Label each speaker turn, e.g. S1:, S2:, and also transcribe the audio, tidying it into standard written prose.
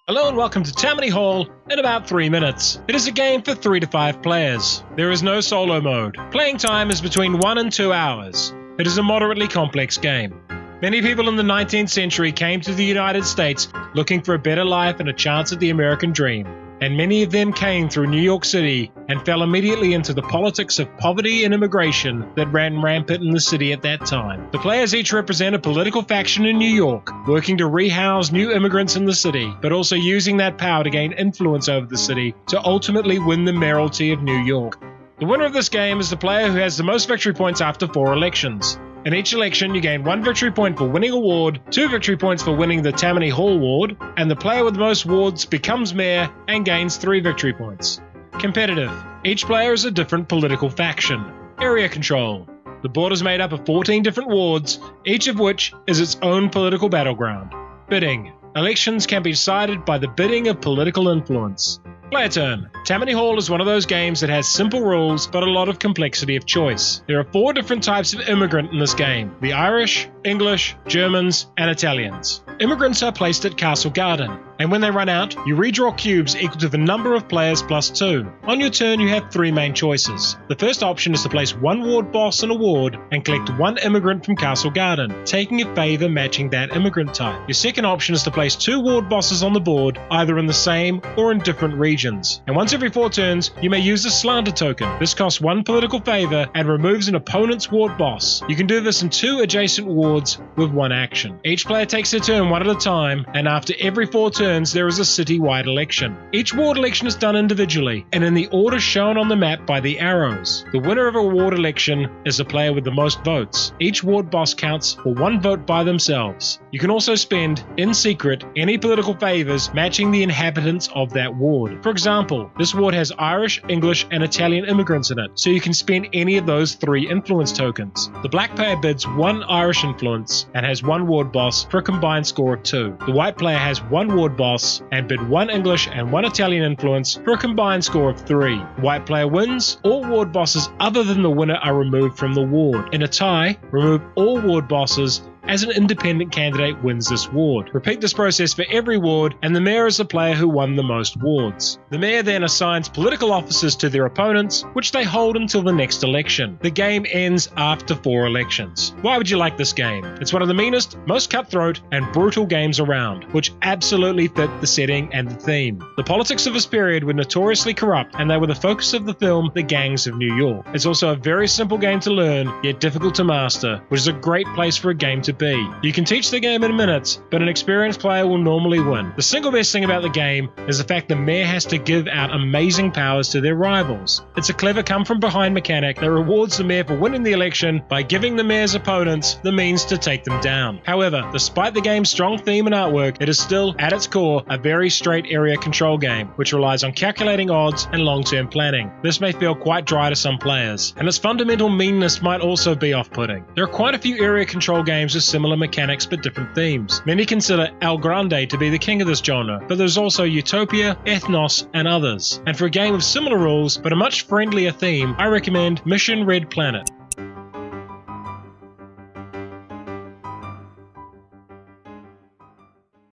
S1: Hello and welcome to Tammany Hall in about 3 minutes. It is a game for 3 to 5 players. There is no solo mode. Playing time is between 1 and 2 hours. It is a moderately complex game. Many people in the 19th century came to the United States looking for a better life and a chance at the American dream. And many of them came through New York City and fell immediately into the politics of poverty and immigration that ran rampant in the city at that time. The players each represent a political faction in New York, working to rehouse new immigrants in the city, but also using that power to gain influence over the city to ultimately win the mayoralty of New York. The winner of this game is the player who has the most victory points after 4 elections. In each election, you gain 1 victory point for winning a ward, 2 victory points for winning the Tammany Hall ward, and the player with the most wards becomes mayor and gains 3 victory points. Competitive. Each player is a different political faction. Area control. The board is made up of 14 different wards, each of which is its own political battleground. Bidding. Elections can be decided by the bidding of political influence. Player turn. Tammany Hall is one of those games that has simple rules but a lot of complexity of choice. There are 4 different types of immigrant in this game: the Irish, English, Germans, and Italians. Immigrants are placed at Castle Garden, and when they run out, you redraw cubes equal to the number of players plus 2. On your turn, you have 3 main choices. The first option is to place 1 ward boss in a ward and collect 1 immigrant from Castle Garden, taking a favor matching that immigrant type. Your second option is to place 2 ward bosses on the board, either in the same or in different regions. And once every 4 turns, you may use the slander token. This costs 1 political favor and removes an opponent's ward boss. You can do this in 2 adjacent wards with 1 action. Each player takes their turn 1 at a time, and after every 4 turns, there is a city-wide election. Each ward election is done individually, and in the order shown on the map by the arrows. The winner of a ward election is the player with the most votes. Each ward boss counts for 1 vote by themselves. You can also spend, in secret, any political favors matching the inhabitants of that ward. For example, this ward has Irish, English, and Italian immigrants in it, so you can spend any of those 3 influence tokens. The black player bids 1 Irish influence and has 1 ward boss for a combined score of 2. The white player has 1 ward boss and bid 1 English and 1 Italian influence for a combined score of 3. The white player wins. All ward bosses other than the winner are removed from the ward. In a tie, remove all ward bosses as an independent candidate wins this ward. Repeat this process for every ward, and the mayor is the player who won the most wards. The mayor then assigns political offices to their opponents, which they hold until the next election. The game ends after 4 elections. Why would you like this game? It's one of the meanest, most cutthroat, and brutal games around, which absolutely fit the setting and the theme. The politics of this period were notoriously corrupt, and they were the focus of the film The Gangs of New York. It's also a very simple game to learn, yet difficult to master, which is a great place for a game to be. You can teach the game in minutes, but an experienced player will normally win. The single best thing about the game is the fact the mayor has to give out amazing powers to their rivals. It's a clever come-from-behind mechanic that rewards the mayor for winning the election by giving the mayor's opponents the means to take them down. However, despite the game's strong theme and artwork, it is still, at its core, a very straight area control game, which relies on calculating odds and long-term planning. This may feel quite dry to some players, and its fundamental meanness might also be off-putting. There are quite a few area control games with similar mechanics but different themes. Many consider El Grande to be the king of this genre, but there's also Utopia, Ethnos, and others. And for a game with similar rules but a much friendlier theme, I recommend Mission Red Planet.